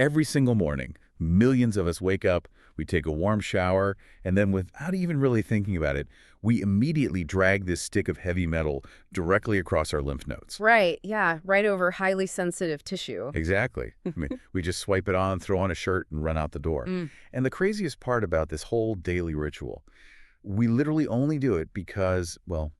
Every single morning, millions of us wake up, we take a warm shower, and then without even really thinking about it, we immediately drag this stick of heavy metal directly across our lymph nodes. Right, yeah, right over highly sensitive tissue. Exactly. I mean, we just swipe it on, throw on a shirt, and run out the door. And the craziest part about this whole daily ritual, we literally only do it because, well,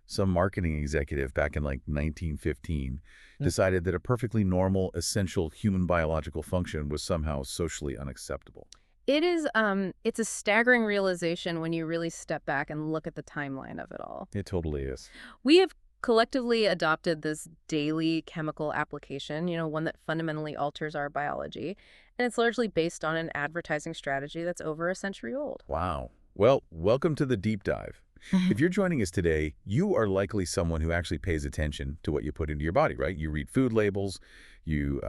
some marketing executive back in like 1915 decided that a perfectly normal, essential human biological function was somehow socially unacceptable. It's a staggering realization when you really step back and look at the timeline of it all. It totally is. We have collectively adopted this daily chemical application, one that fundamentally alters our biology, and it's largely based on an advertising strategy that's over a century old. Wow. Well, welcome to the deep dive. If you're joining us today, you are likely someone who actually pays attention to what you put into your body, right? You read food labels, you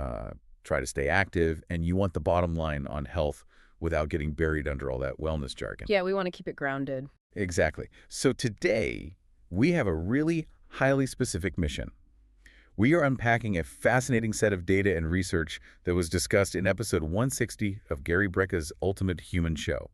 try to stay active, and you want the bottom line on health without getting buried under all that wellness jargon. Yeah, we want to keep it grounded. Exactly. So today, we have a really highly specific mission. We are unpacking a fascinating set of data and research that was discussed in episode 160 of Gary Brecka's Ultimate Human Show.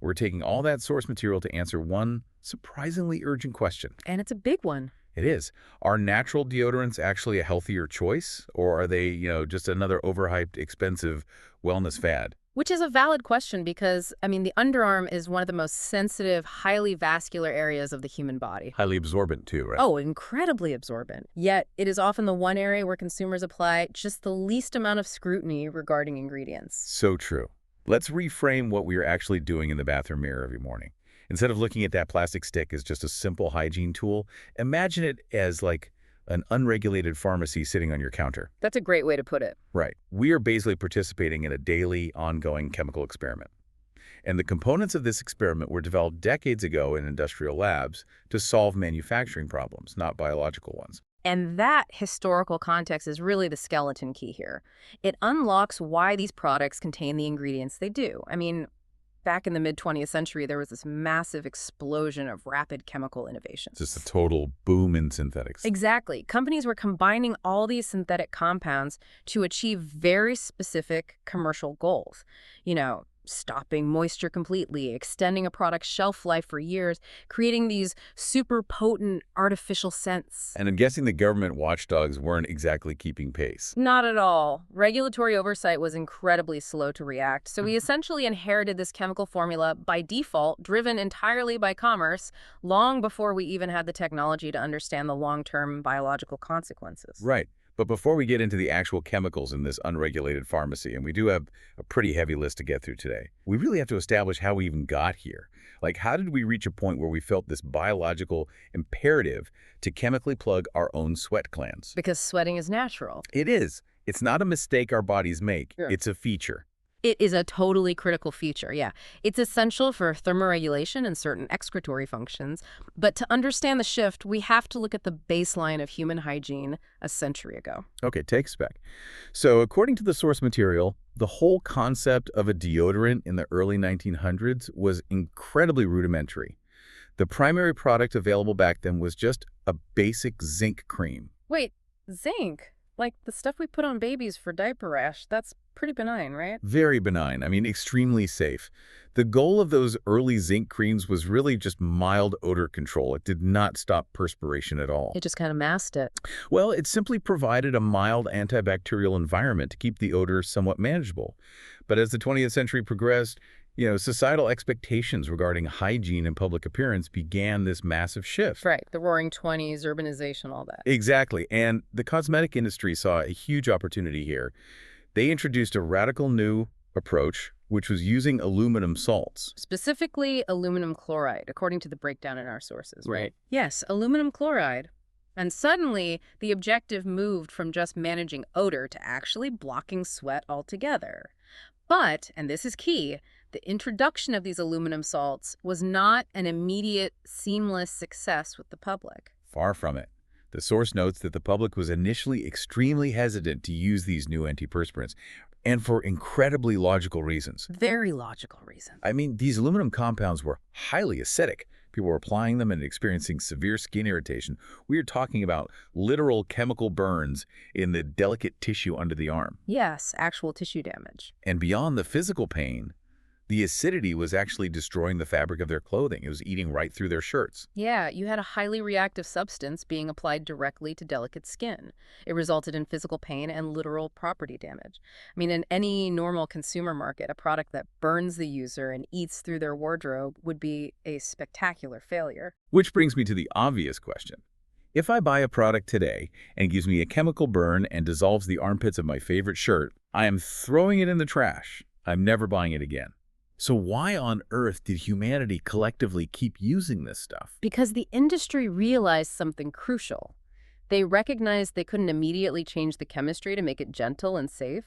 We're taking all that source material to answer one surprisingly urgent question. And it's a big one. It is. Are natural deodorants actually a healthier choice, or are they, just another overhyped, expensive wellness fad? Which is a valid question because, the underarm is one of the most sensitive, highly vascular areas of the human body. Highly absorbent too, right? Oh, incredibly absorbent. Yet, it is often the one area where consumers apply just the least amount of scrutiny regarding ingredients. So true. Let's reframe what we are actually doing in the bathroom mirror every morning. Instead of looking at that plastic stick as just a simple hygiene tool, imagine it as like an unregulated pharmacy sitting on your counter. That's a great way to put it. Right. We are basically participating in a daily, ongoing chemical experiment. And the components of this experiment were developed decades ago in industrial labs to solve manufacturing problems, not biological ones. And that historical context is really the skeleton key here. It unlocks why these products contain the ingredients they do. Back in the mid-20th century, there was this massive explosion of rapid chemical innovations. Just a total boom in synthetics. Exactly. Companies were combining all these synthetic compounds to achieve very specific commercial goals. Stopping moisture completely, extending a product's shelf life for years, creating these super potent artificial scents. And I'm guessing the government watchdogs weren't exactly keeping pace. Not at all. Regulatory oversight was incredibly slow to react, so we essentially inherited this chemical formula by default, driven entirely by commerce, long before we even had the technology to understand the long-term biological consequences. Right. But before we get into the actual chemicals in this unregulated pharmacy, and we do have a pretty heavy list to get through today, we really have to establish how we even got here. Like, how did we reach a point where we felt this biological imperative to chemically plug our own sweat glands? Because sweating is natural. It is. It's not a mistake our bodies make. Yeah. It's a feature. It is a totally critical feature, yeah. It's essential for thermoregulation and certain excretory functions. But to understand the shift, we have to look at the baseline of human hygiene a century ago. Okay, take us back. So according to the source material, the whole concept of a deodorant in the early 1900s was incredibly rudimentary. The primary product available back then was just a basic zinc cream. Wait, zinc? Like the stuff we put on babies for diaper rash, that's pretty benign, right? Very benign. Extremely safe. The goal of those early zinc creams was really just mild odor control. It did not stop perspiration at all. It just kind of masked it. Well, it simply provided a mild antibacterial environment to keep the odor somewhat manageable. But as the 20th century progressed, societal expectations regarding hygiene and public appearance began this massive shift. Right, the roaring 20s, urbanization, all that. Exactly, and the cosmetic industry saw a huge opportunity here. They introduced a radical new approach, which was using aluminum salts. Specifically, aluminum chloride, according to the breakdown in our sources. Right. Yes, aluminum chloride. And suddenly, the objective moved from just managing odor to actually blocking sweat altogether. But, and this is key, the introduction of these aluminum salts was not an immediate, seamless success with the public. Far from it. The source notes that the public was initially extremely hesitant to use these new antiperspirants, and for incredibly logical reasons. Very logical reasons. These aluminum compounds were highly acidic, People were applying them and experiencing severe skin irritation. We are talking about literal chemical burns in the delicate tissue under the arm. Yes, actual tissue damage. And beyond the physical pain, the acidity was actually destroying the fabric of their clothing. It was eating right through their shirts. Yeah, you had a highly reactive substance being applied directly to delicate skin. It resulted in physical pain and literal property damage. I mean, in any normal consumer market, a product that burns the user and eats through their wardrobe would be a spectacular failure. Which brings me to the obvious question. If I buy a product today and it gives me a chemical burn and dissolves the armpits of my favorite shirt, I am throwing it in the trash. I'm never buying it again. So why on earth did humanity collectively keep using this stuff? Because the industry realized something crucial. They recognized they couldn't immediately change the chemistry to make it gentle and safe,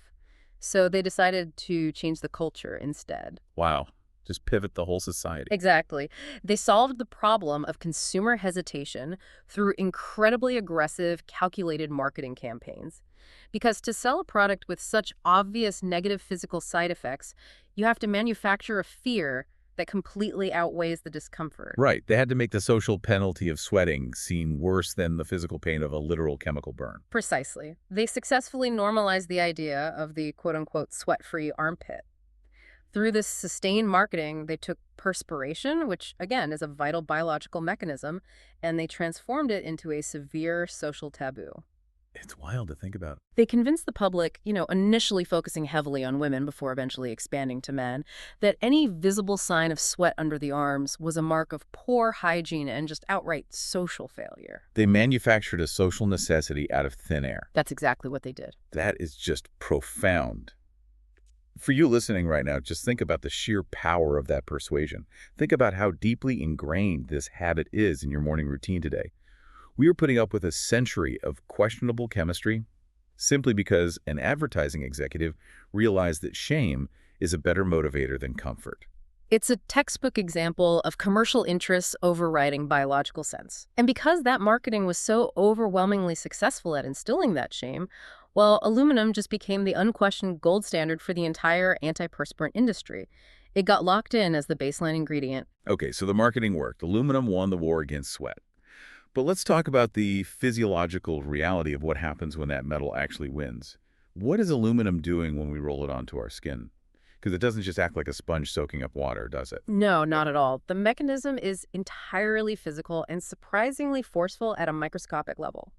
so they decided to change the culture instead. Wow. Just pivot the whole society. Exactly. They solved the problem of consumer hesitation through incredibly aggressive, calculated marketing campaigns. Because to sell a product with such obvious negative physical side effects, you have to manufacture a fear that completely outweighs the discomfort. Right. They had to make the social penalty of sweating seem worse than the physical pain of a literal chemical burn. Precisely. They successfully normalized the idea of the quote-unquote sweat-free armpit. Through this sustained marketing, they took perspiration, which again is a vital biological mechanism, and they transformed it into a severe social taboo. It's wild to think about. They convinced the public, initially focusing heavily on women before eventually expanding to men, that any visible sign of sweat under the arms was a mark of poor hygiene and just outright social failure. They manufactured a social necessity out of thin air. That's exactly what they did. That is just profound. For you listening right now, just think about the sheer power of that persuasion. Think about how deeply ingrained this habit is in your morning routine today. We are putting up with a century of questionable chemistry simply because an advertising executive realized that shame is a better motivator than comfort. It's a textbook example of commercial interests overriding biological sense. And because that marketing was so overwhelmingly successful at instilling that shame, well, aluminum just became the unquestioned gold standard for the entire antiperspirant industry. It got locked in as the baseline ingredient. Okay, so the marketing worked. Aluminum won the war against sweat. But let's talk about the physiological reality of what happens when that metal actually wins. What is aluminum doing when we roll it onto our skin? Because it doesn't just act like a sponge soaking up water, does it? No, not at all. The mechanism is entirely physical and surprisingly forceful at a microscopic level.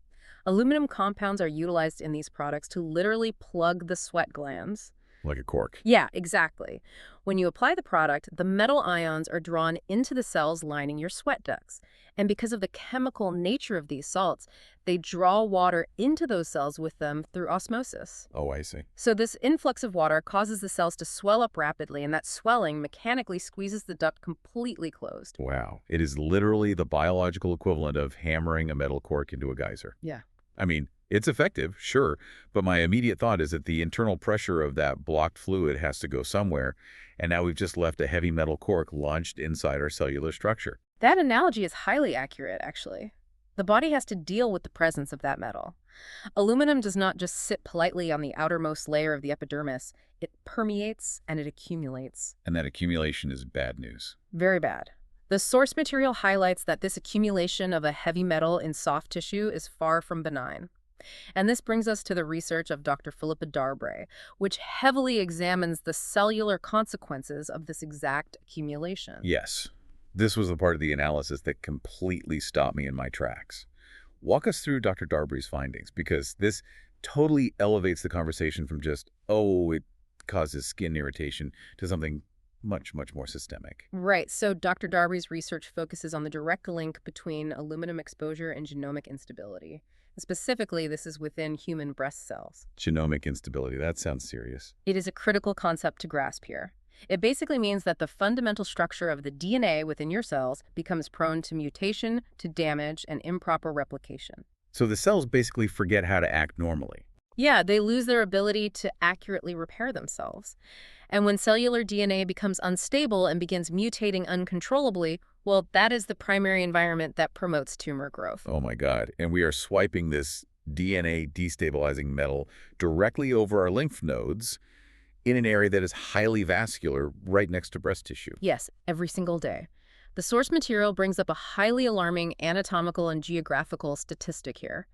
Aluminum compounds are utilized in these products to literally plug the sweat glands. Like a cork. Yeah, exactly. When you apply the product, the metal ions are drawn into the cells lining your sweat ducts. And because of the chemical nature of these salts, they draw water into those cells with them through osmosis. Oh, I see. So this influx of water causes the cells to swell up rapidly, and that swelling mechanically squeezes the duct completely closed. Wow. It is literally the biological equivalent of hammering a metal cork into a geyser. Yeah. I mean, it's effective, sure, but my immediate thought is that the internal pressure of that blocked fluid has to go somewhere, and now we've just left a heavy metal cork lodged inside our cellular structure. That analogy is highly accurate, actually. The body has to deal with the presence of that metal. Aluminum does not just sit politely on the outermost layer of the epidermis. It permeates and it accumulates. And that accumulation is bad news. Very bad. The source material highlights that this accumulation of a heavy metal in soft tissue is far from benign. And this brings us to the research of Dr. Philippa Darbre, which heavily examines the cellular consequences of this exact accumulation. Yes. This was the part of the analysis that completely stopped me in my tracks. Walk us through Dr. Darbre's findings, because this totally elevates the conversation from just, oh, it causes skin irritation, to something much, much more systemic. Right. So Dr. Darbre's research focuses on the direct link between aluminum exposure and genomic instability. Specifically, this is within human breast cells. Genomic instability, that sounds serious. It is a critical concept to grasp here. It basically means that the fundamental structure of the DNA within your cells becomes prone to mutation, to damage, and improper replication. So the cells basically forget how to act normally. Yeah, they lose their ability to accurately repair themselves. And when cellular DNA becomes unstable and begins mutating uncontrollably, well, that is the primary environment that promotes tumor growth. Oh my God. And we are swiping this DNA destabilizing metal directly over our lymph nodes in an area that is highly vascular right next to breast tissue. Yes, every single day. The source material brings up a highly alarming anatomical and geographical statistic here.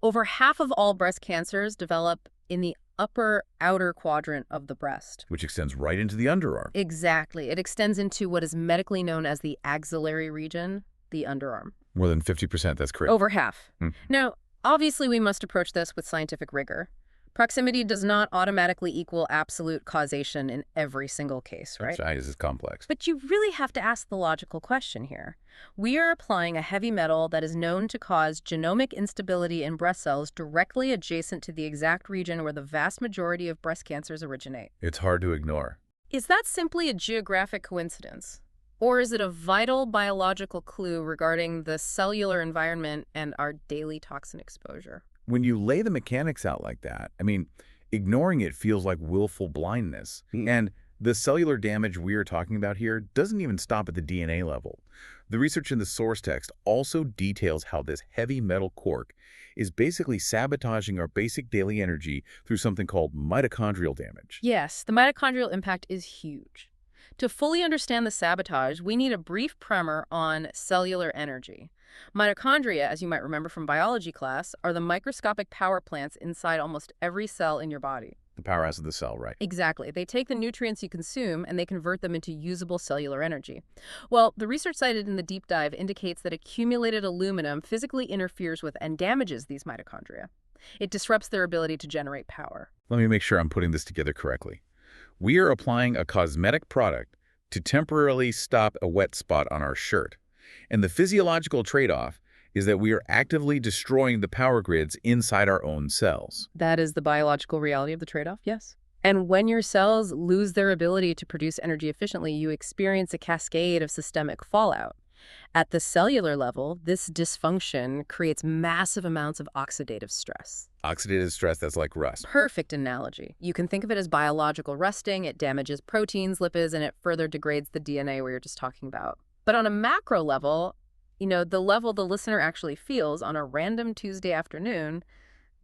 Over half of all breast cancers develop in the upper outer quadrant of the breast. Which extends right into the underarm. Exactly. It extends into what is medically known as the axillary region, the underarm. More than 50%, that's correct. Over half. Now, obviously we must approach this with scientific rigor. Proximity does not automatically equal absolute causation in every single case, right? Science is complex. But you really have to ask the logical question here. We are applying a heavy metal that is known to cause genomic instability in breast cells directly adjacent to the exact region where the vast majority of breast cancers originate. It's hard to ignore. Is that simply a geographic coincidence? Or is it a vital biological clue regarding the cellular environment and our daily toxin exposure? When you lay the mechanics out like that, I mean, ignoring it feels like willful blindness. And the cellular damage we are talking about here doesn't even stop at the DNA level. The research in the source text also details how this heavy metal cork is basically sabotaging our basic daily energy through something called mitochondrial damage. Yes, the mitochondrial impact is huge. To fully understand the sabotage, we need a brief primer on cellular energy. Mitochondria, as you might remember from biology class, are the microscopic power plants inside almost every cell in your body. The powerhouse of the cell, right? Exactly. They take the nutrients you consume and they convert them into usable cellular energy. Well, the research cited in the deep dive indicates that accumulated aluminum physically interferes with and damages these mitochondria. It disrupts their ability to generate power. Let me make sure I'm putting this together correctly. We are applying a cosmetic product to temporarily stop a wet spot on our shirt. And the physiological trade-off is that we are actively destroying the power grids inside our own cells. That is the biological reality of the trade-off, yes. And when your cells lose their ability to produce energy efficiently, you experience a cascade of systemic fallout. At the cellular level, this dysfunction creates massive amounts of oxidative stress. Oxidative stress, that's like rust. Perfect analogy. You can think of it as biological rusting. It damages proteins, lipids, and it further degrades the DNA we were just talking about. But on a macro level, the level the listener actually feels on a random Tuesday afternoon,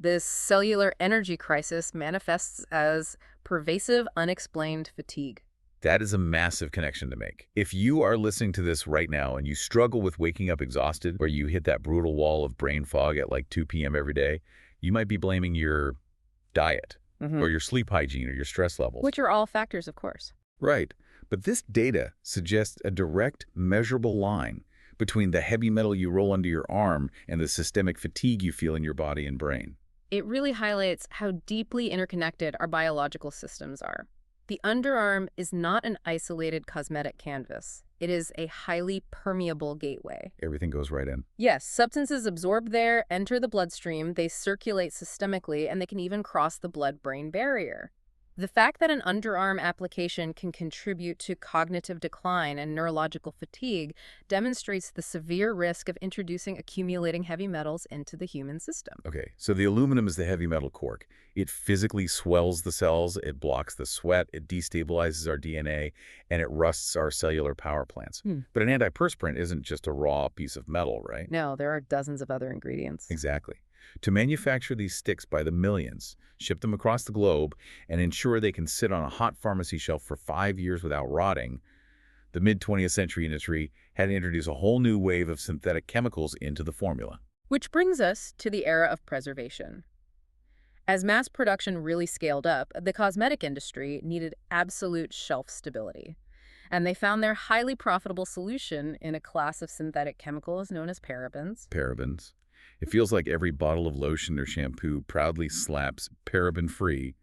this cellular energy crisis manifests as pervasive, unexplained fatigue. That is a massive connection to make. If you are listening to this right now and you struggle with waking up exhausted, where you hit that brutal wall of brain fog at like 2 p.m. every day, you might be blaming your diet or your sleep hygiene or your stress levels. Which are all factors, of course. Right. But this data suggests a direct, measurable line between the heavy metal you roll under your arm and the systemic fatigue you feel in your body and brain. It really highlights how deeply interconnected our biological systems are. The underarm is not an isolated cosmetic canvas. It is a highly permeable gateway. Everything goes right in. Yes, substances absorb there, enter the bloodstream, they circulate systemically, and they can even cross the blood-brain barrier. The fact that an underarm application can contribute to cognitive decline and neurological fatigue demonstrates the severe risk of introducing accumulating heavy metals into the human system. Okay, so the aluminum is the heavy metal cork. It physically swells the cells, it blocks the sweat, it destabilizes our DNA, and it rusts our cellular power plants. But an antiperspirant isn't just a raw piece of metal, right? No, there are dozens of other ingredients. Exactly. To manufacture these sticks by the millions, ship them across the globe, and ensure they can sit on a hot pharmacy shelf for 5 years without rotting, the mid-20th century industry had to introduce a whole new wave of synthetic chemicals into the formula. Which brings us to the era of preservation. As mass production really scaled up, the cosmetic industry needed absolute shelf stability. And they found their highly profitable solution in a class of synthetic chemicals known as parabens. Parabens. It feels like every bottle of lotion or shampoo proudly slaps paraben-free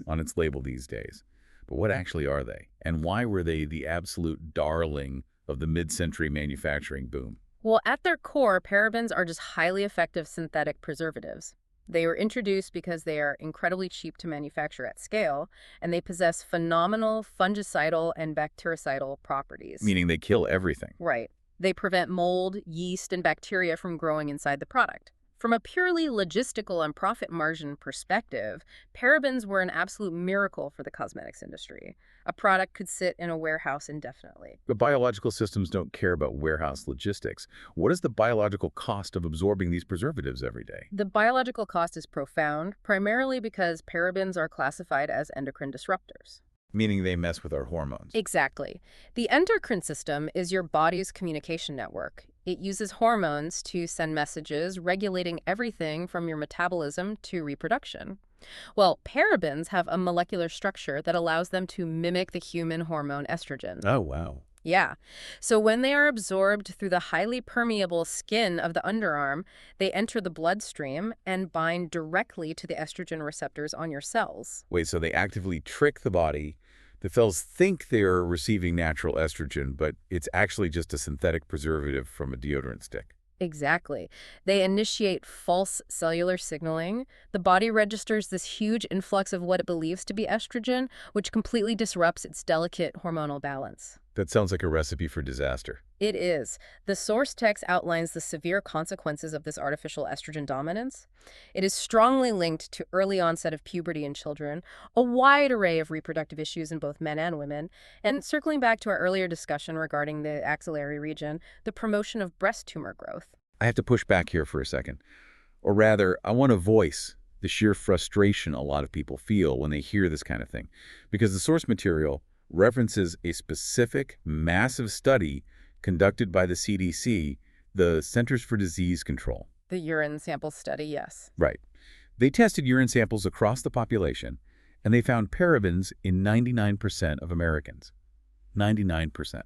on its label these days. But what actually are they? And why were they the absolute darling of the mid-century manufacturing boom? Well, at their core, parabens are just highly effective synthetic preservatives. They were introduced because they are incredibly cheap to manufacture at scale, and they possess phenomenal fungicidal and bactericidal properties. Meaning they kill everything. Right. They prevent mold, yeast, and bacteria from growing inside the product. From a purely logistical and profit margin perspective, parabens were an absolute miracle for the cosmetics industry. A product could sit in a warehouse indefinitely. But biological systems don't care about warehouse logistics. What is the biological cost of absorbing these preservatives every day? The biological cost is profound, primarily because parabens are classified as endocrine disruptors. Meaning they mess with our hormones. Exactly. The endocrine system is your body's communication network. It uses hormones to send messages regulating everything from your metabolism to reproduction. Well, parabens have a molecular structure that allows them to mimic the human hormone estrogen. Oh, wow. Yeah. So when they are absorbed through the highly permeable skin of the underarm, they enter the bloodstream and bind directly to the estrogen receptors on your cells. Wait, so they actively trick the body. The cells think they're receiving natural estrogen, but it's actually just a synthetic preservative from a deodorant stick. Exactly. They initiate false cellular signaling. The body registers this huge influx of what it believes to be estrogen, which completely disrupts its delicate hormonal balance. That sounds like a recipe for disaster. It is. The source text outlines the severe consequences of this artificial estrogen dominance. It is strongly linked to early onset of puberty in children, a wide array of reproductive issues in both men and women, and circling back to our earlier discussion regarding the axillary region, the promotion of breast tumor growth. I have to push back here for a second. Or rather, I want to voice the sheer frustration a lot of people feel when they hear this kind of thing. Because the source material references a specific, massive study conducted by the CDC, the Centers for Disease Control. The urine sample study, yes. Right. They tested urine samples across the population, and they found parabens in 99% of Americans. 99%.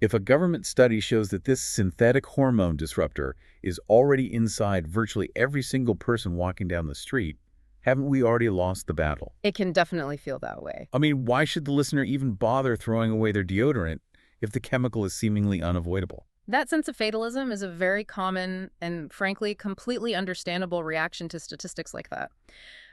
If a government study shows that this synthetic hormone disruptor is already inside virtually every single person walking down the street, haven't we already lost the battle? It can definitely feel that way. I mean, why should the listener even bother throwing away their deodorant if the chemical is seemingly unavoidable? That sense of fatalism is a very common and, frankly, completely understandable reaction to statistics like that.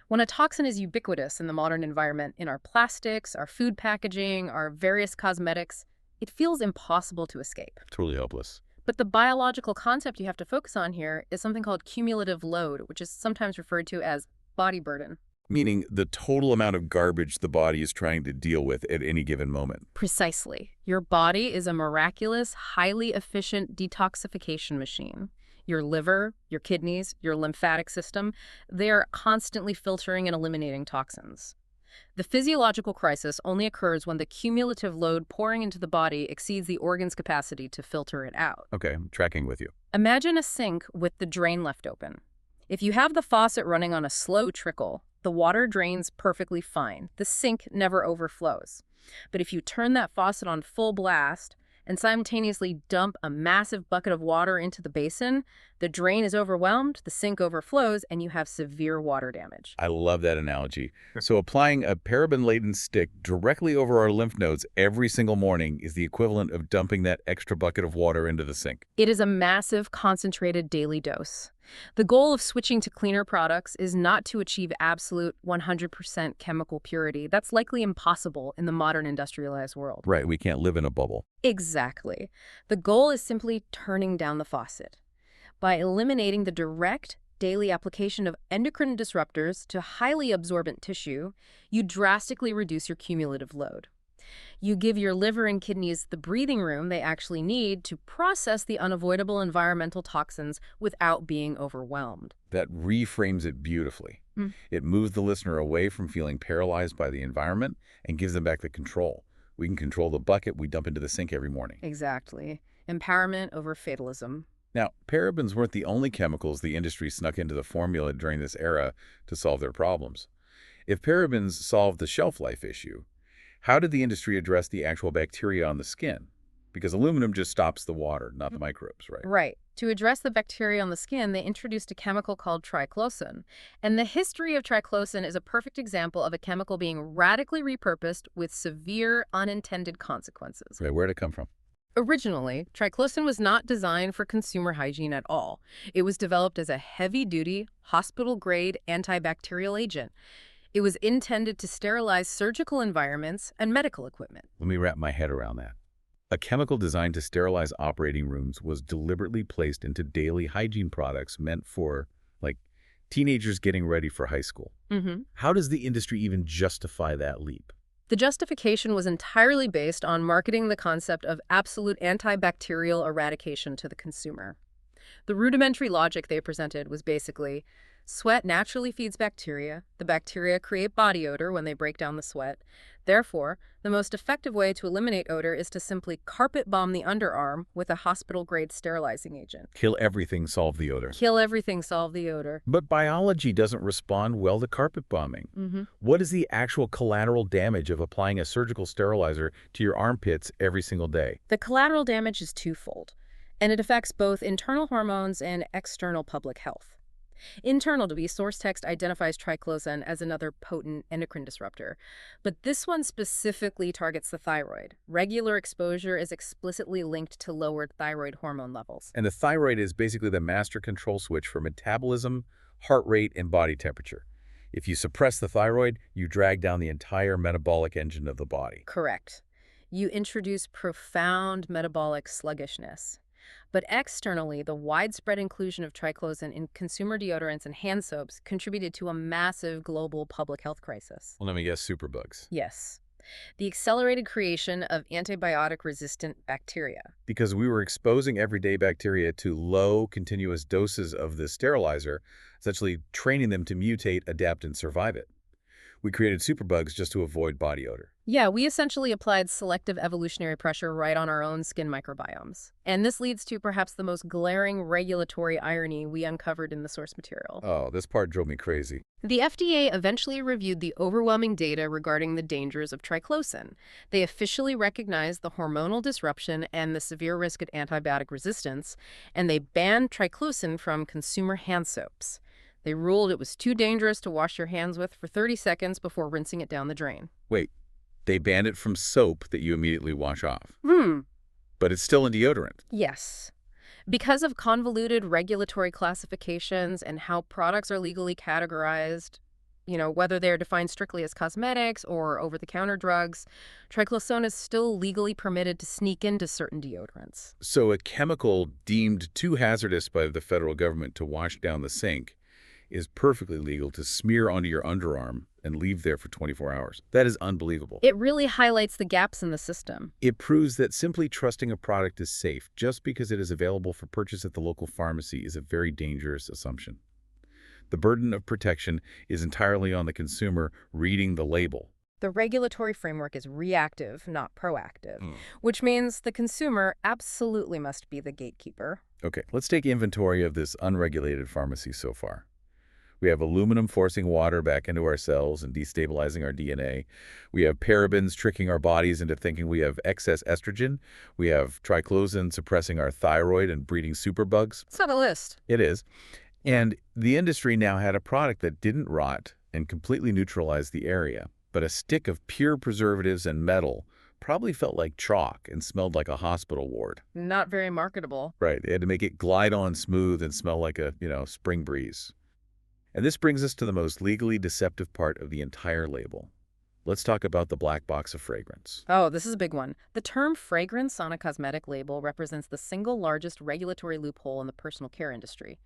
When a toxin is ubiquitous in the modern environment, in our plastics, our food packaging, our various cosmetics, it feels impossible to escape. Totally hopeless. But the biological concept you have to focus on here is something called cumulative load, which is sometimes referred to as body burden. Meaning the total amount of garbage the body is trying to deal with at any given moment. Precisely. Your body is a miraculous, highly efficient detoxification machine. Your liver, your kidneys, your lymphatic system, they are constantly filtering and eliminating toxins. The physiological crisis only occurs when the cumulative load pouring into the body exceeds the organ's capacity to filter it out. Okay, I'm tracking with you. Imagine a sink with the drain left open. If you have the faucet running on a slow trickle, the water drains perfectly fine. The sink never overflows. But if you turn that faucet on full blast and simultaneously dump a massive bucket of water into the basin, the drain is overwhelmed, the sink overflows, and you have severe water damage. I love that analogy. So applying a paraben-laden stick directly over our lymph nodes every single morning is the equivalent of dumping that extra bucket of water into the sink. It is a massive, concentrated daily dose. The goal of switching to cleaner products is not to achieve absolute 100% chemical purity. That's likely impossible in the modern industrialized world. Right, we can't live in a bubble. Exactly. The goal is simply turning down the faucet. By eliminating the direct, daily application of endocrine disruptors to highly absorbent tissue, you drastically reduce your cumulative load. You give your liver and kidneys the breathing room they actually need to process the unavoidable environmental toxins without being overwhelmed. That reframes it beautifully. It moves the listener away from feeling paralyzed by the environment and gives them back the control. We can control the bucket we dump into the sink every morning. Exactly. Empowerment over fatalism. Now, parabens weren't the only chemicals the industry snuck into the formula during this era to solve their problems. If parabens solved the shelf life issue, how did the industry address the actual bacteria on the skin? Because aluminum just stops the water, not the microbes, right? Right. To address the bacteria on the skin, they introduced a chemical called triclosan. And the history of triclosan is a perfect example of a chemical being radically repurposed with severe unintended consequences. Right, where'd it come from? Originally, triclosan was not designed for consumer hygiene at all. It was developed as a heavy-duty, hospital-grade antibacterial agent. It was intended to sterilize surgical environments and medical equipment. Let me wrap my head around that. A chemical designed to sterilize operating rooms was deliberately placed into daily hygiene products meant for, like, teenagers getting ready for high school. How does the industry even justify that leap? The justification was entirely based on marketing the concept of absolute antibacterial eradication to the consumer. The rudimentary logic they presented was basically, Sweat naturally feeds bacteria. The bacteria create body odor when they break down the sweat. Therefore, the most effective way to eliminate odor is to simply carpet bomb the underarm with a hospital-grade sterilizing agent. Kill everything, solve the odor. Kill everything, solve the odor. But biology doesn't respond well to carpet bombing. What is the actual collateral damage of applying a surgical sterilizer to your armpits every single day? The collateral damage is twofold, and it affects both internal hormones and external public health. Internal, source text identifies triclosan as another potent endocrine disruptor, but this one specifically targets the thyroid. Regular exposure is explicitly linked to lowered thyroid hormone levels. And the thyroid is basically the master control switch for metabolism, heart rate, and body temperature. If you suppress the thyroid, you drag down the entire metabolic engine of the body. Correct. You introduce profound metabolic sluggishness. But externally, the widespread inclusion of triclosan in consumer deodorants and hand soaps contributed to a massive global public health crisis. Well, let me guess, superbugs. Yes. The accelerated creation of antibiotic-resistant bacteria. Because we were exposing everyday bacteria to low, continuous doses of this sterilizer, essentially training them to mutate, adapt, and survive it. We created superbugs just to avoid body odor. Yeah, we essentially applied selective evolutionary pressure right on our own skin microbiomes. And this leads to perhaps the most glaring regulatory irony we uncovered in the source material. Oh, this part drove me crazy. The FDA eventually reviewed the overwhelming data regarding the dangers of triclosan. They officially recognized the hormonal disruption and the severe risk of antibiotic resistance, and they banned triclosan from consumer hand soaps. They ruled it was too dangerous to wash your hands with for 30 seconds before rinsing it down the drain. Wait, they banned it from soap that you immediately wash off. But it's still in deodorant. Yes. Because of convoluted regulatory classifications and how products are legally categorized, whether they're defined strictly as cosmetics or over-the-counter drugs, triclosan is still legally permitted to sneak into certain deodorants. So a chemical deemed too hazardous by the federal government to wash down the sink is perfectly legal to smear onto your underarm and leave there for 24 hours. That is unbelievable. It really highlights the gaps in the system. It proves that simply trusting a product is safe just because it is available for purchase at the local pharmacy is a very dangerous assumption. The burden of protection is entirely on the consumer reading the label. The regulatory framework is reactive, not proactive, which means the consumer absolutely must be the gatekeeper. Okay, let's take inventory of this unregulated pharmacy so far. We have aluminum forcing water back into our cells and destabilizing our DNA. We have parabens tricking our bodies into thinking we have excess estrogen. We have triclosan suppressing our thyroid and breeding superbugs. It's not a list. It is. And the industry now had a product that didn't rot and completely neutralized the area. But a stick of pure preservatives and metal probably felt like chalk and smelled like a hospital ward. Not very marketable. Right. They had to make it glide on smooth and smell like a, spring breeze. And this brings us to the most legally deceptive part of the entire label. Let's talk about the black box of fragrance. Oh, this is a big one. The term fragrance on a cosmetic label represents the single largest regulatory loophole in the personal care industry.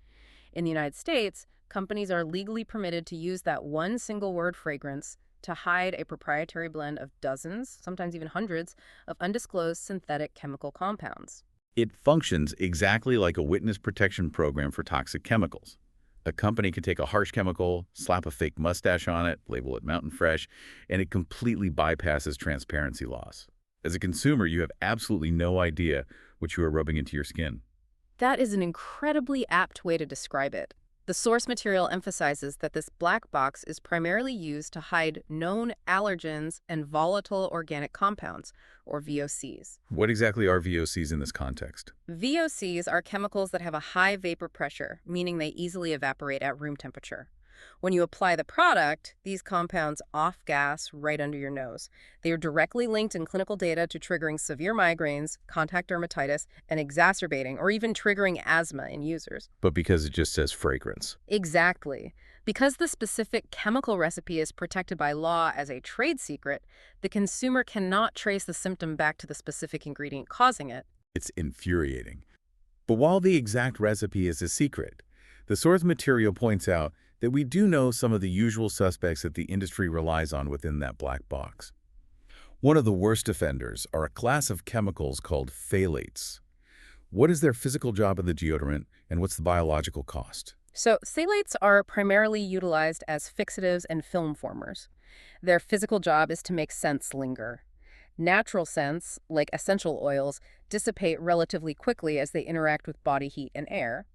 In the United States, companies are legally permitted to use that one single word fragrance to hide a proprietary blend of dozens, sometimes even hundreds, of undisclosed synthetic chemical compounds. It functions exactly like a witness protection program for toxic chemicals. A company can take a harsh chemical, slap a fake mustache on it, label it Mountain Fresh, and it completely bypasses transparency laws. As a consumer, you have absolutely no idea what you are rubbing into your skin. That is an incredibly apt way to describe it. The source material emphasizes that this black box is primarily used to hide known allergens and volatile organic compounds, or VOCs. What exactly are VOCs in this context? VOCs are chemicals that have a high vapor pressure, meaning they easily evaporate at room temperature. When you apply the product, these compounds off-gas right under your nose. They are directly linked in clinical data to triggering severe migraines, contact dermatitis, and exacerbating or even triggering asthma in users. But because it just says fragrance. Exactly. Because the specific chemical recipe is protected by law as a trade secret, the consumer cannot trace the symptom back to the specific ingredient causing it. It's infuriating. But while the exact recipe is a secret, the source material points out that we do know some of the usual suspects that the industry relies on within that black box. One of the worst offenders are a class of chemicals called phthalates. What is their physical job in the deodorant, and what's the biological cost? So phthalates are primarily utilized as fixatives and film formers. Their physical job is to make scents linger. Natural scents, like essential oils, dissipate relatively quickly as they interact with body heat and air.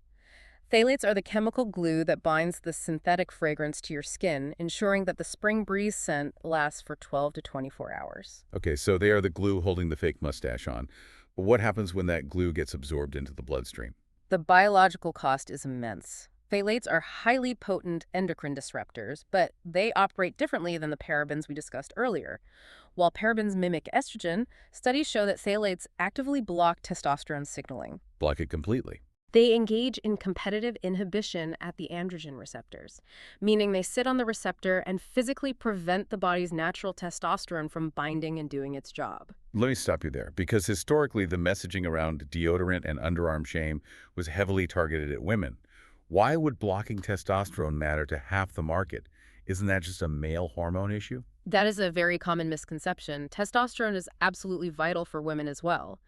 Phthalates are the chemical glue that binds the synthetic fragrance to your skin, ensuring that the spring breeze scent lasts for 12 to 24 hours. Okay, so they are the glue holding the fake mustache on. But what happens when that glue gets absorbed into the bloodstream? The biological cost is immense. Phthalates are highly potent endocrine disruptors, but they operate differently than the parabens we discussed earlier. While parabens mimic estrogen, studies show that phthalates actively block testosterone signaling. Block it completely. They engage in competitive inhibition at the androgen receptors, meaning they sit on the receptor and physically prevent the body's natural testosterone from binding and doing its job. Let me stop you there, because historically the messaging around deodorant and underarm shame was heavily targeted at women. Why would blocking testosterone matter to half the market? Isn't that just a male hormone issue? That is a very common misconception. Testosterone is absolutely vital for women as well.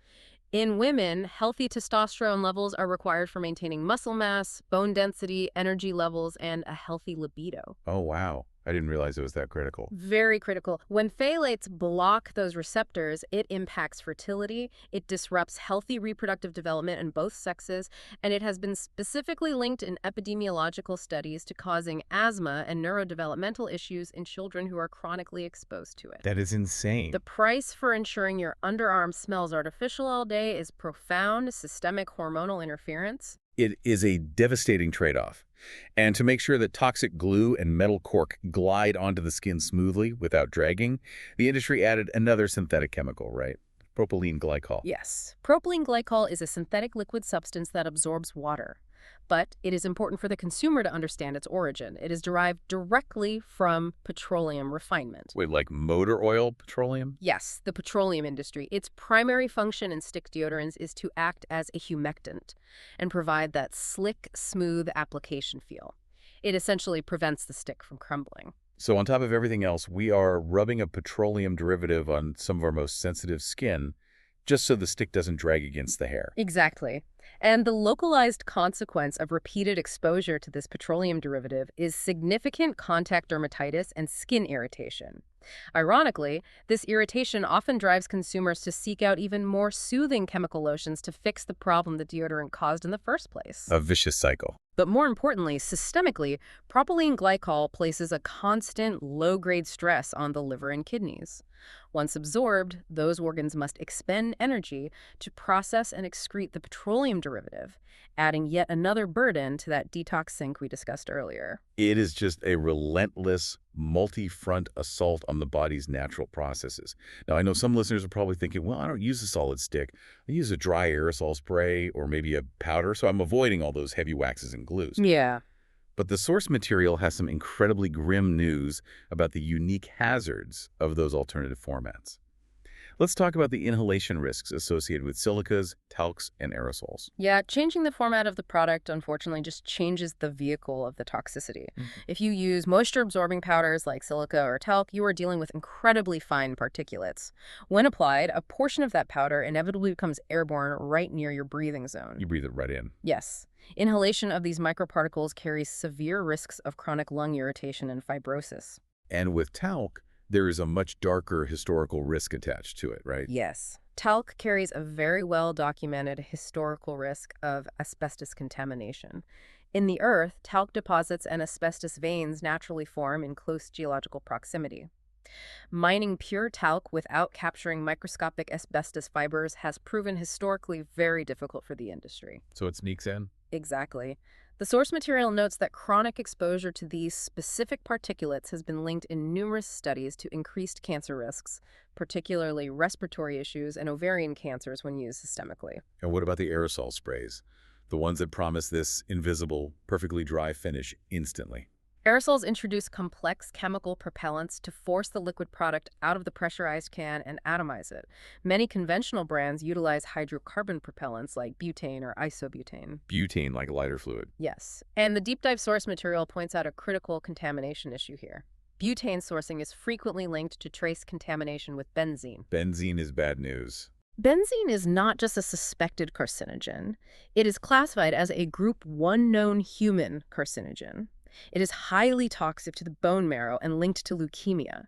In women, healthy testosterone levels are required for maintaining muscle mass, bone density, energy levels, and a healthy libido. Oh, wow. I didn't realize it was that critical. Very critical. When phthalates block those receptors, it impacts fertility, it disrupts healthy reproductive development in both sexes, and it has been specifically linked in epidemiological studies to causing asthma and neurodevelopmental issues in children who are chronically exposed to it. That is insane. The price for ensuring your underarm smells artificial all day is profound systemic hormonal interference. It is a devastating trade-off. And to make sure that toxic glue and metal cork glide onto the skin smoothly without dragging, the industry added another synthetic chemical, right? Propylene glycol. Yes, propylene glycol is a synthetic liquid substance that absorbs water. But it is important for the consumer to understand its origin. It is derived directly from petroleum refinement. Wait, like motor oil petroleum? Yes, the petroleum industry. Its primary function in stick deodorants is to act as a humectant and provide that slick, smooth application feel. It essentially prevents the stick from crumbling. So on top of everything else, we are rubbing a petroleum derivative on some of our most sensitive skin just so the stick doesn't drag against the hair. Exactly. And the localized consequence of repeated exposure to this petroleum derivative is significant contact dermatitis and skin irritation. Ironically, this irritation often drives consumers to seek out even more soothing chemical lotions to fix the problem the deodorant caused in the first place. A vicious cycle. But more importantly, systemically, propylene glycol places a constant low-grade stress on the liver and kidneys. Once absorbed, those organs must expend energy to process and excrete the petroleum derivative, adding yet another burden to that detox sink we discussed earlier. It is just a relentless, multi-front assault on the body's natural processes. Now, I know some listeners are probably thinking, well, I don't use a solid stick. I use a dry aerosol spray or maybe a powder, so I'm avoiding all those heavy waxes and glues. Yeah. But the source material has some incredibly grim news about the unique hazards of those alternative formats. Let's talk about the inhalation risks associated with silicas, talcs, and aerosols. Yeah, changing the format of the product, unfortunately, just changes the vehicle of the toxicity. If you use moisture-absorbing powders like silica or talc, you are dealing with incredibly fine particulates. When applied, a portion of that powder inevitably becomes airborne right near your breathing zone. You breathe it right in. Yes. Inhalation of these microparticles carries severe risks of chronic lung irritation and fibrosis. And with talc, there is a much darker historical risk attached to it, right? Yes. Talc carries a very well-documented historical risk of asbestos contamination. In the earth, talc deposits and asbestos veins naturally form in close geological proximity. Mining pure talc without capturing microscopic asbestos fibers has proven historically very difficult for the industry. So it sneaks in? Exactly. The source material notes that chronic exposure to these specific particulates has been linked in numerous studies to increased cancer risks, particularly respiratory issues and ovarian cancers when used systemically. And what about the aerosol sprays? The ones that promise this invisible, perfectly dry finish instantly. Aerosols introduce complex chemical propellants to force the liquid product out of the pressurized can and atomize it. Many conventional brands utilize hydrocarbon propellants like butane or isobutane. Butane, like a lighter fluid. Yes, and the deep dive source material points out a critical contamination issue here. Butane sourcing is frequently linked to trace contamination with benzene. Benzene is bad news. Benzene is not just a suspected carcinogen. It is classified as a Group 1 known human carcinogen. It is highly toxic to the bone marrow and linked to leukemia.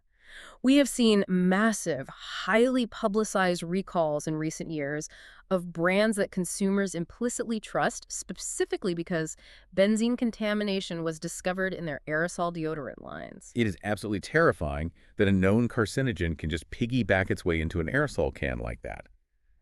We have seen massive, highly publicized recalls in recent years of brands that consumers implicitly trust, specifically because benzene contamination was discovered in their aerosol deodorant lines. It is absolutely terrifying that a known carcinogen can just piggyback its way into an aerosol can like that.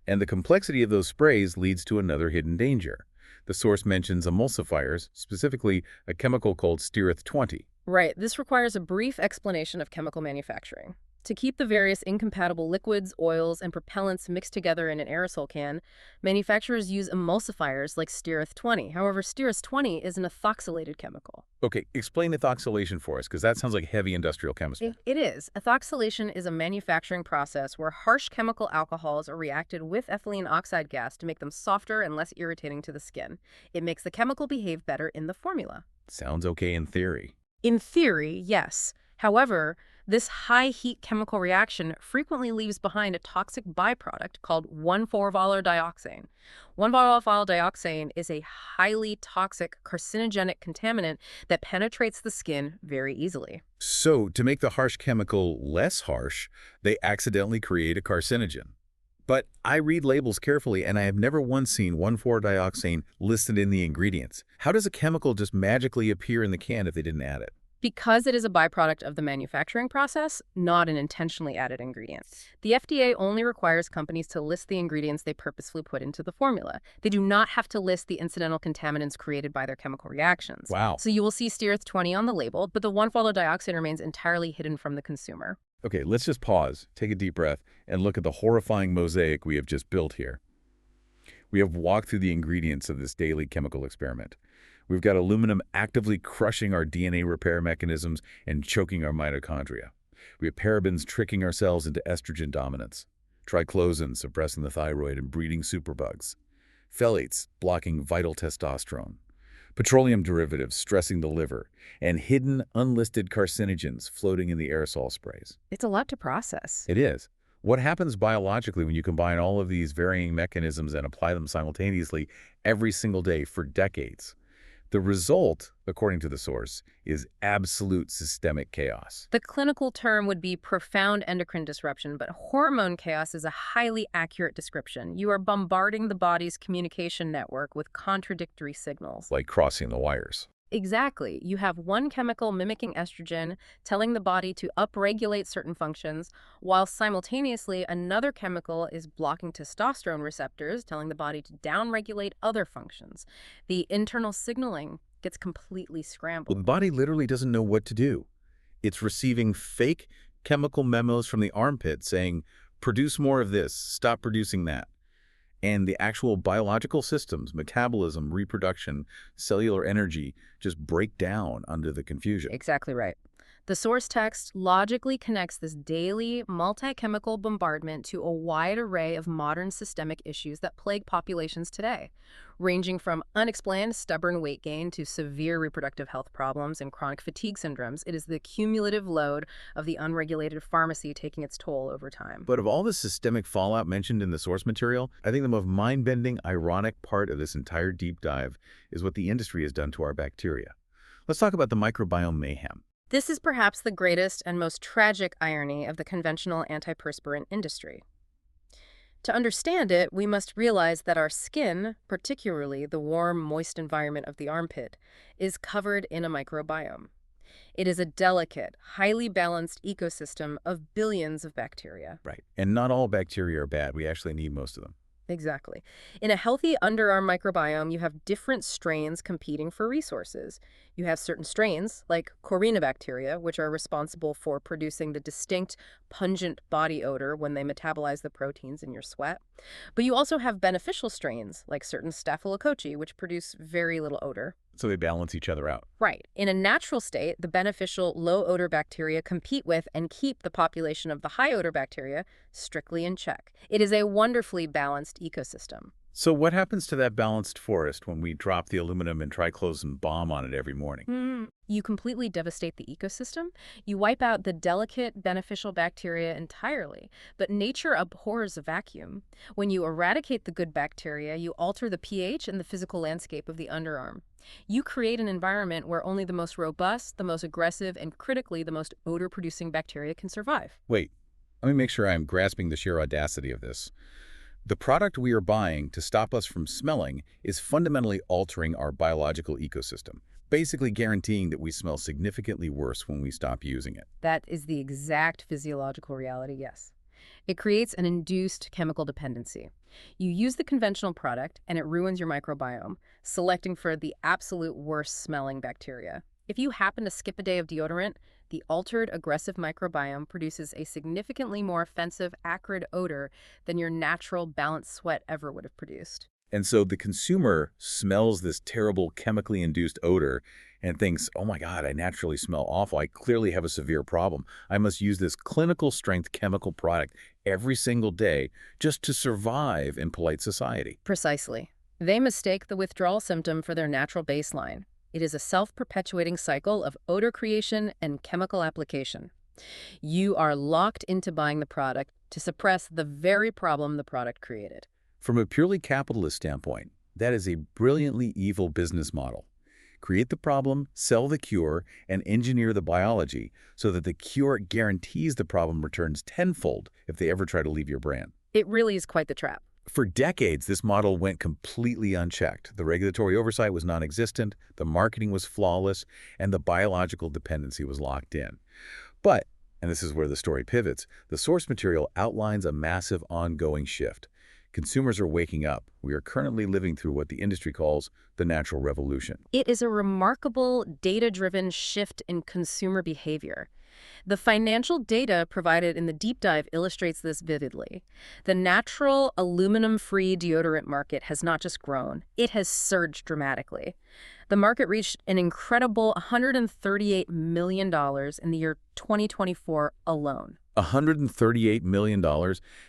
And the complexity of those sprays leads to another hidden danger. The source mentions emulsifiers, specifically a chemical called steareth-20. Right, this requires a brief explanation of chemical manufacturing. To keep the various incompatible liquids, oils, and propellants mixed together in an aerosol can, manufacturers use emulsifiers like steareth-20. However, steareth-20 is an ethoxylated chemical. Okay, explain ethoxylation for us, because that sounds like heavy industrial chemistry. It is. Ethoxylation is a manufacturing process where harsh chemical alcohols are reacted with ethylene oxide gas to make them softer and less irritating to the skin. It makes the chemical behave better in the formula. Sounds okay in theory. In theory, yes. However, this high-heat chemical reaction frequently leaves behind a toxic byproduct called 1,4-valodioxane. 1,4-valodioxane is a highly toxic carcinogenic contaminant that penetrates the skin very easily. So, to make the harsh chemical less harsh, they accidentally create a carcinogen. But I read labels carefully, and I have never once seen 1,4-dioxane listed in the ingredients. How does a chemical just magically appear in the can if they didn't add it? Because it is a byproduct of the manufacturing process, not an intentionally added ingredient. The FDA only requires companies to list the ingredients they purposefully put into the formula. They do not have to list the incidental contaminants created by their chemical reactions. Wow. So you will see steareth-20 on the label, but the 1,4-dioxane remains entirely hidden from the consumer. Okay, let's just pause, take a deep breath, and look at the horrifying mosaic we have just built here. We have walked through the ingredients of this daily chemical experiment. We've got aluminum actively crushing our DNA repair mechanisms and choking our mitochondria. We have parabens tricking our cells into estrogen dominance, triclosan suppressing the thyroid and breeding superbugs, phthalates blocking vital testosterone, petroleum derivatives stressing the liver, and hidden, unlisted carcinogens floating in the aerosol sprays. It's a lot to process. It is. What happens biologically when you combine all of these varying mechanisms and apply them simultaneously every single day for decades? The result, according to the source, is absolute systemic chaos. The clinical term would be profound endocrine disruption, but hormone chaos is a highly accurate description. You are bombarding the body's communication network with contradictory signals. Like crossing the wires. Exactly. You have one chemical mimicking estrogen, telling the body to upregulate certain functions, while simultaneously another chemical is blocking testosterone receptors, telling the body to downregulate other functions. The internal signaling gets completely scrambled. The body literally doesn't know what to do. It's receiving fake chemical memos from the armpit saying, produce more of this, stop producing that. And the actual biological systems, metabolism, reproduction, cellular energy, just break down under the confusion. Exactly right. The source text logically connects this daily, multi-chemical bombardment to a wide array of modern systemic issues that plague populations today, ranging from unexplained stubborn weight gain to severe reproductive health problems and chronic fatigue syndromes. It is the cumulative load of the unregulated pharmacy taking its toll over time. But of all the systemic fallout mentioned in the source material, I think the most mind-bending, ironic part of this entire deep dive is what the industry has done to our bacteria. Let's talk about the microbiome mayhem. This is perhaps the greatest and most tragic irony of the conventional antiperspirant industry. To understand it, we must realize that our skin, particularly the warm, moist environment of the armpit, is covered in a microbiome. It is a delicate, highly balanced ecosystem of billions of bacteria. Right. And not all bacteria are bad. We actually need most of them. Exactly. In a healthy underarm microbiome, you have different strains competing for resources. You have certain strains, like Corynebacteria, which are responsible for producing the distinct, pungent body odor when they metabolize the proteins in your sweat. But you also have beneficial strains, like certain Staphylococci, which produce very little odor. So they balance each other out. Right. In a natural state, the beneficial low-odor bacteria compete with and keep the population of the high-odor bacteria strictly in check. It is a wonderfully balanced ecosystem. So what happens to that balanced forest when we drop the aluminum and triclosan bomb on it every morning? You completely devastate the ecosystem. You wipe out the delicate, beneficial bacteria entirely. But nature abhors a vacuum. When you eradicate the good bacteria, you alter the pH and the physical landscape of the underarm. You create an environment where only the most robust, the most aggressive, and critically the most odor-producing bacteria can survive. Wait, let me make sure I'm grasping the sheer audacity of this. The product we are buying to stop us from smelling is fundamentally altering our biological ecosystem, basically guaranteeing that we smell significantly worse when we stop using it. That is the exact physiological reality, yes. It creates an induced chemical dependency. You use the conventional product and it ruins your microbiome, selecting for the absolute worst smelling bacteria. If you happen to skip a day of deodorant, the altered aggressive microbiome produces a significantly more offensive, acrid odor than your natural balanced sweat ever would have produced. And so the consumer smells this terrible chemically induced odor and thinks, oh my God, I naturally smell awful. I clearly have a severe problem. I must use this clinical strength chemical product every single day just to survive in polite society. Precisely. They mistake the withdrawal symptom for their natural baseline. It is a self-perpetuating cycle of odor creation and chemical application. You are locked into buying the product to suppress the very problem the product created. From a purely capitalist standpoint, that is a brilliantly evil business model. Create the problem, sell the cure, and engineer the biology so that the cure guarantees the problem returns tenfold if they ever try to leave your brand. It really is quite the trap. For decades, this model went completely unchecked. The regulatory oversight was non-existent, the marketing was flawless, and the biological dependency was locked in. But, and this is where the story pivots, the source material outlines a massive ongoing shift. Consumers are waking up. We are currently living through what the industry calls the natural revolution. It is a remarkable data-driven shift in consumer behavior. The financial data provided in the deep dive illustrates this vividly. The natural aluminum-free deodorant market has not just grown, it has surged dramatically. The market reached an incredible $138 million in the year 2024 alone. $138 million,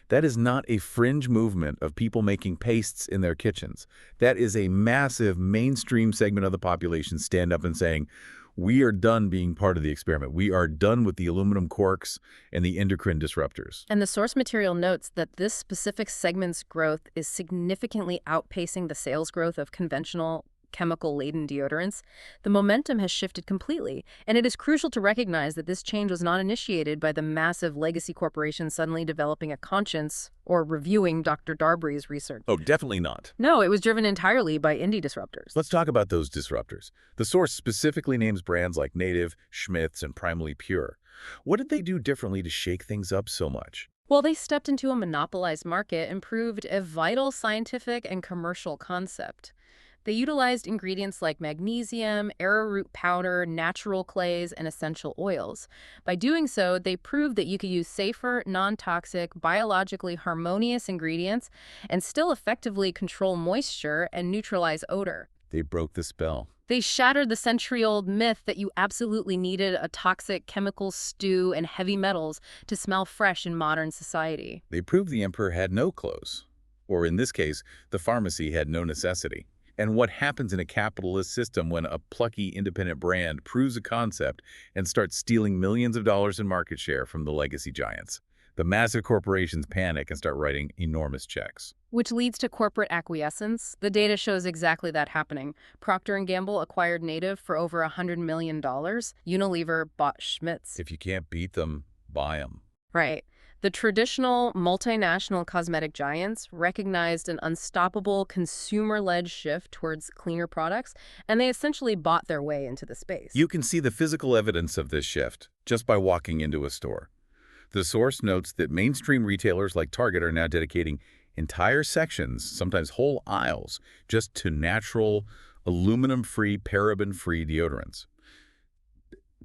that is not a fringe movement of people making pastes in their kitchens. That is a massive mainstream segment of the population stand up and saying, we are done being part of the experiment. We are done with the aluminum corks and the endocrine disruptors. And the source material notes that this specific segment's growth is significantly outpacing the sales growth of conventional chemical-laden deodorants. The momentum has shifted completely, and it is crucial to recognize that this change was not initiated by the massive legacy corporations suddenly developing a conscience or reviewing Dr. Darby's research. Oh, definitely not. No, it was driven entirely by indie disruptors. Let's talk about those disruptors. The source specifically names brands like Native, Schmidt's, and Primally Pure. What did they do differently to shake things up so much? Well, they stepped into a monopolized market and proved a vital scientific and commercial concept. They utilized ingredients like magnesium, arrowroot powder, natural clays, and essential oils. By doing so, they proved that you could use safer, non-toxic, biologically harmonious ingredients and still effectively control moisture and neutralize odor. They broke the spell. They shattered the century-old myth that you absolutely needed a toxic chemical stew and heavy metals to smell fresh in modern society. They proved the emperor had no clothes, or in this case, the pharmacy had no necessity. And what happens in a capitalist system when a plucky independent brand proves a concept and starts stealing millions of dollars in market share from the legacy giants? The massive corporations panic and start writing enormous checks. Which leads to corporate acquiescence. The data shows exactly that happening. Procter & Gamble acquired Native for over $100 million. Unilever bought Schmidt's. If you can't beat them, buy them. Right. The traditional multinational cosmetic giants recognized an unstoppable consumer-led shift towards cleaner products, and they essentially bought their way into the space. You can see the physical evidence of this shift just by walking into a store. The source notes that mainstream retailers like Target are now dedicating entire sections, sometimes whole aisles, just to natural, aluminum-free, paraben-free deodorants.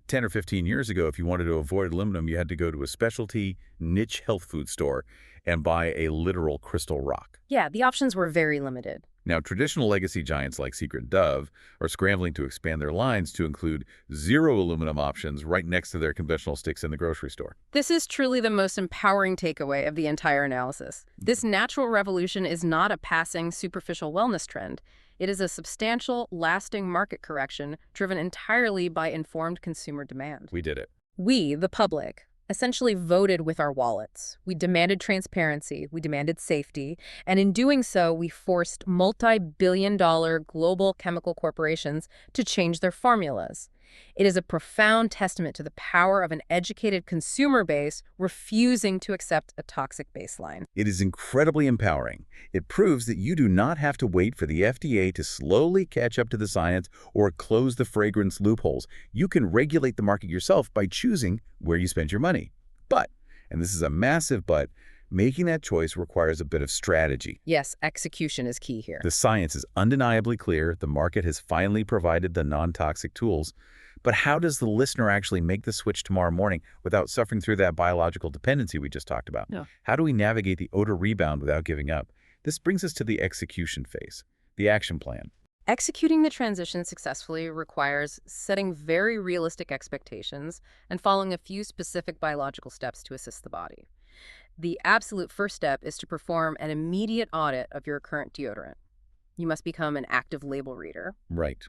10 or 15 years ago, if you wanted to avoid aluminum, you had to go to a specialty niche health food store and buy a literal crystal rock. Yeah, the options were very limited. Now, traditional legacy giants like Secret Dove are scrambling to expand their lines to include zero aluminum options right next to their conventional sticks in the grocery store. This is truly the most empowering takeaway of the entire analysis. This natural revolution is not a passing, superficial wellness trend. It is a substantial, lasting market correction driven entirely by informed consumer demand. We did it. We, the public, essentially voted with our wallets. We demanded transparency, we demanded safety, and in doing so, we forced multi-billion-dollar global chemical corporations to change their formulas. It is a profound testament to the power of an educated consumer base refusing to accept a toxic baseline. It is incredibly empowering. It proves that you do not have to wait for the FDA to slowly catch up to the science or close the fragrance loopholes. You can regulate the market yourself by choosing where you spend your money. But, and this is a massive but, making that choice requires a bit of strategy. Yes, execution is key here. The science is undeniably clear. The market has finally provided the non-toxic tools. But how does the listener actually make the switch tomorrow morning without suffering through that biological dependency we just talked about? No. How do we navigate the odor rebound without giving up? This brings us to the execution phase, the action plan. Executing the transition successfully requires setting very realistic expectations and following a few specific biological steps to assist the body. The absolute first step is to perform an immediate audit of your current deodorant. You must become an active label reader. Right.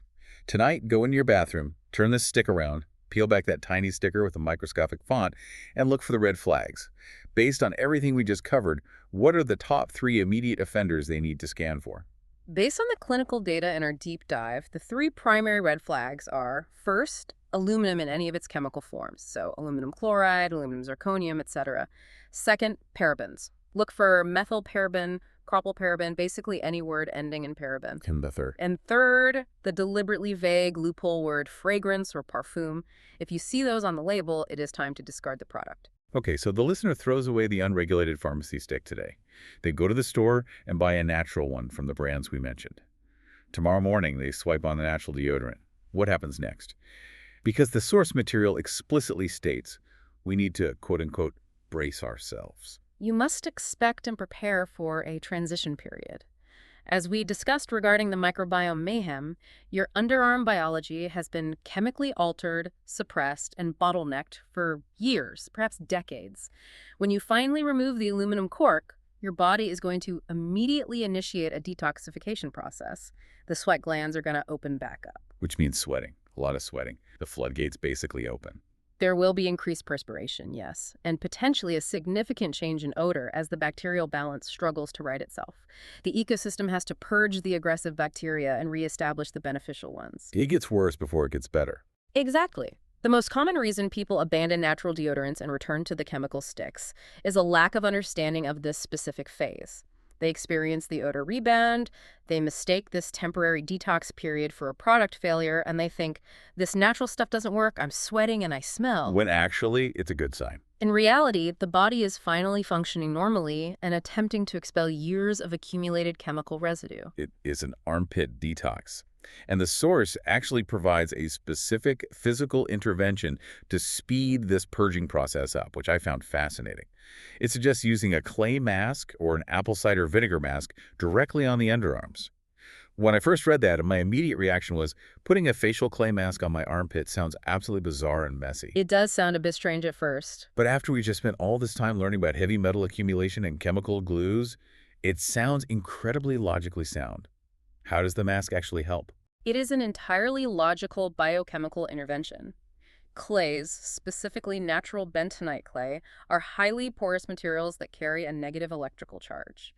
Tonight, go into your bathroom, turn this stick around, peel back that tiny sticker with a microscopic font, and look for the red flags. Based on everything we just covered, what are the top 3 immediate offenders they need to scan for? Based on the clinical data in our deep dive, the 3 primary red flags are, first, aluminum in any of its chemical forms, so aluminum chloride, aluminum zirconium, etc. Second, parabens. Look for methylparaben, propylparaben, basically any word ending in paraben. And the third. And third, the deliberately vague loophole word fragrance or parfum. If you see those on the label, it is time to discard the product. Okay, so the listener throws away the unregulated pharmacy stick today. They go to the store and buy a natural one from the brands we mentioned. Tomorrow morning, they swipe on the natural deodorant. What happens next? Because the source material explicitly states we need to, quote-unquote, brace ourselves. You must expect and prepare for a transition period. As we discussed regarding the microbiome mayhem, your underarm biology has been chemically altered, suppressed, and bottlenecked for years, perhaps decades. When you finally remove the aluminum cork, your body is going to immediately initiate a detoxification process. The sweat glands are going to open back up. Which means sweating, a lot of sweating. The floodgates basically open. There will be increased perspiration, yes, and potentially a significant change in odor as the bacterial balance struggles to right itself. The ecosystem has to purge the aggressive bacteria and reestablish the beneficial ones. It gets worse before it gets better. Exactly. The most common reason people abandon natural deodorants and return to the chemical sticks is a lack of understanding of this specific phase. They experience the odor rebound, they mistake this temporary detox period for a product failure, and they think, this natural stuff doesn't work, I'm sweating and I smell. When actually, it's a good sign. In reality, the body is finally functioning normally and attempting to expel years of accumulated chemical residue. It is an armpit detox. And the source actually provides a specific physical intervention to speed this purging process up, which I found fascinating. It suggests using a clay mask or an apple cider vinegar mask directly on the underarms. When I first read that, my immediate reaction was, putting a facial clay mask on my armpit sounds absolutely bizarre and messy. It does sound a bit strange at first. But after we just spent all this time learning about heavy metal accumulation and chemical glues, it sounds incredibly logically sound. How does the mask actually help? It is an entirely logical biochemical intervention. Clays, specifically natural bentonite clay, are highly porous materials that carry a negative electrical charge.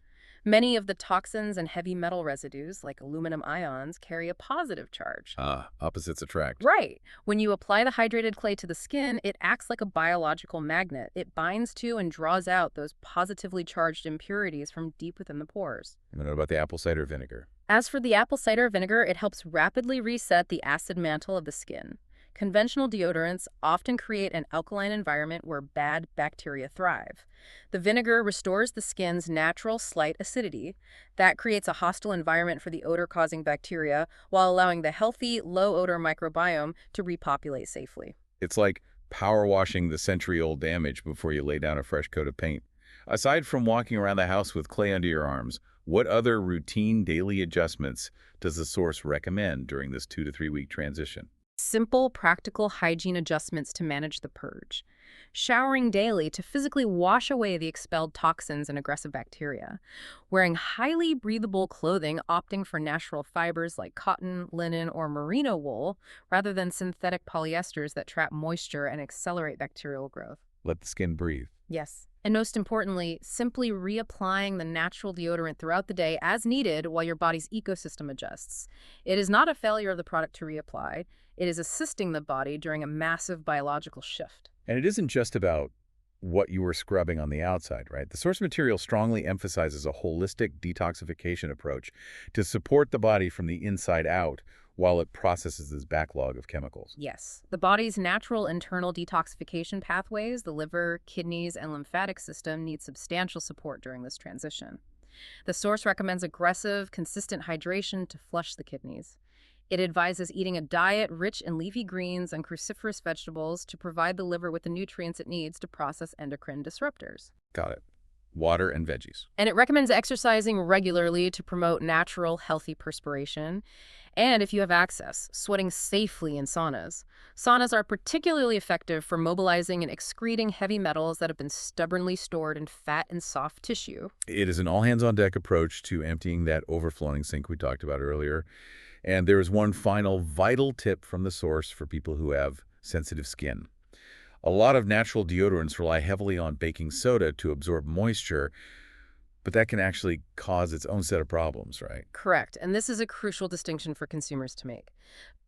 Many of the toxins and heavy metal residues, like aluminum ions, carry a positive charge. Opposites attract. Right. When you apply the hydrated clay to the skin, it acts like a biological magnet. It binds to and draws out those positively charged impurities from deep within the pores. And what about the apple cider vinegar? As for the apple cider vinegar, it helps rapidly reset the acid mantle of the skin. Conventional deodorants often create an alkaline environment where bad bacteria thrive. The vinegar restores the skin's natural slight acidity. That creates a hostile environment for the odor-causing bacteria while allowing the healthy, low-odor microbiome to repopulate safely. It's like power washing the century-old damage before you lay down a fresh coat of paint. Aside from walking around the house with clay under your arms, what other routine daily adjustments does the source recommend during this 2 to 3 week transition? Simple, practical hygiene adjustments to manage the purge. Showering daily to physically wash away the expelled toxins and aggressive bacteria. Wearing highly breathable clothing, opting for natural fibers like cotton, linen, or merino wool, rather than synthetic polyesters that trap moisture and accelerate bacterial growth. Let the skin breathe. Yes. And most importantly, simply reapplying the natural deodorant throughout the day as needed while your body's ecosystem adjusts. It is not a failure of the product to reapply. It is assisting the body during a massive biological shift. And it isn't just about what you were scrubbing on the outside, right? The source material strongly emphasizes a holistic detoxification approach to support the body from the inside out while it processes this backlog of chemicals. Yes, the body's natural internal detoxification pathways, the liver, kidneys, and lymphatic system need substantial support during this transition. The source recommends aggressive, consistent hydration to flush the kidneys. It advises eating a diet rich in leafy greens and cruciferous vegetables to provide the liver with the nutrients it needs to process endocrine disruptors. Got it. Water and veggies. And it recommends exercising regularly to promote natural, healthy perspiration. And if you have access, sweating safely in saunas. Saunas are particularly effective for mobilizing and excreting heavy metals that have been stubbornly stored in fat and soft tissue. It is an all-hands-on-deck approach to emptying that overflowing sink we talked about earlier. And there is one final vital tip from the source for people who have sensitive skin. A lot of natural deodorants rely heavily on baking soda to absorb moisture, but that can actually cause its own set of problems, right? Correct, and this is a crucial distinction for consumers to make.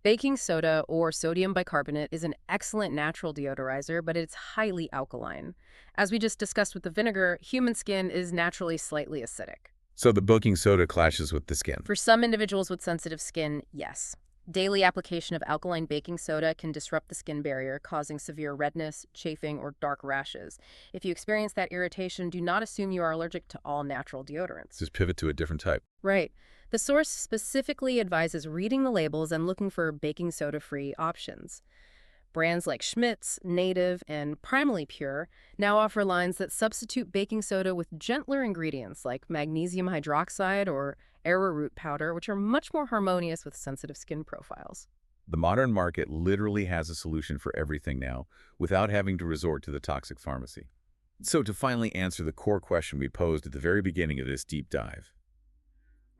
Baking soda, or sodium bicarbonate, is an excellent natural deodorizer, but it's highly alkaline. As we just discussed with the vinegar, human skin is naturally slightly acidic. So the baking soda clashes with the skin. For some individuals with sensitive skin, yes. Daily application of alkaline baking soda can disrupt the skin barrier, causing severe redness, chafing, or dark rashes. If you experience that irritation, do not assume you are allergic to all natural deodorants. Just pivot to a different type. Right. The source specifically advises reading the labels and looking for baking soda-free options. Brands like Schmidt's, Native, and Primally Pure now offer lines that substitute baking soda with gentler ingredients like magnesium hydroxide or arrowroot powder, which are much more harmonious with sensitive skin profiles. The modern market literally has a solution for everything now without having to resort to the toxic pharmacy. So to finally answer the core question we posed at the very beginning of this deep dive,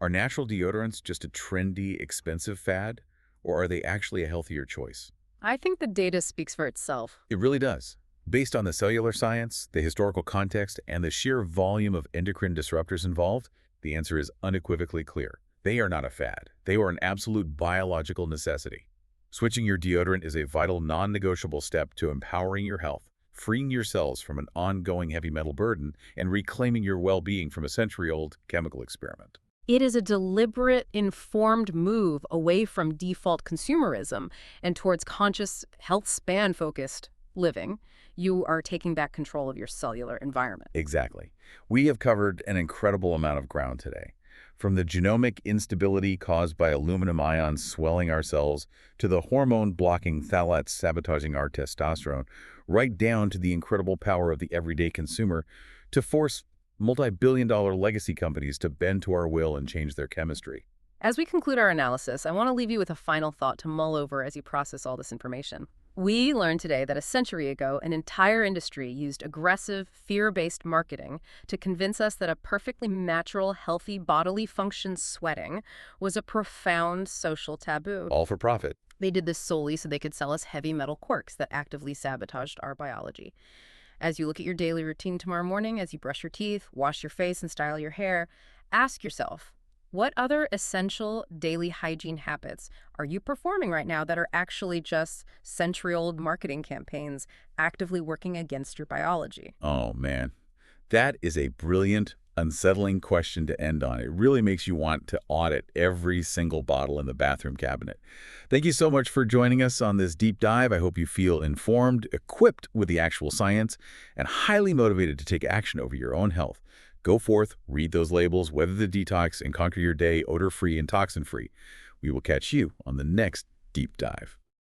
are natural deodorants just a trendy, expensive fad, or are they actually a healthier choice? I think the data speaks for itself. It really does. Based on the cellular science, the historical context, and the sheer volume of endocrine disruptors involved, the answer is unequivocally clear. They are not a fad. They are an absolute biological necessity. Switching your deodorant is a vital, non-negotiable step to empowering your health, freeing your cells from an ongoing heavy metal burden, and reclaiming your well-being from a century-old chemical experiment. It is a deliberate, informed move away from default consumerism and towards conscious, health span-focused living. You are taking back control of your cellular environment. Exactly. We have covered an incredible amount of ground today. From the genomic instability caused by aluminum ions swelling our cells to the hormone-blocking phthalates sabotaging our testosterone, right down to the incredible power of the everyday consumer to force multi-billion-dollar legacy companies to bend to our will and change their chemistry. As we conclude our analysis, I want to leave you with a final thought to mull over as you process all this information. We learned today that a century ago, an entire industry used aggressive, fear-based marketing to convince us that a perfectly natural, healthy bodily function sweating was a profound social taboo. All for profit. They did this solely so they could sell us heavy metal quirks that actively sabotaged our biology. As you look at your daily routine tomorrow morning, as you brush your teeth, wash your face, and style your hair, ask yourself, what other essential daily hygiene habits are you performing right now that are actually just century-old marketing campaigns actively working against your biology? Oh, man. That is a brilliant, unsettling question to end on. It really makes you want to audit every single bottle in the bathroom cabinet. Thank you so much for joining us on this deep dive. I hope you feel informed, equipped with the actual science, and highly motivated to take action over your own health. Go forth, read those labels, weather the detox, and conquer your day odor-free and toxin-free. We will catch you on the next deep dive.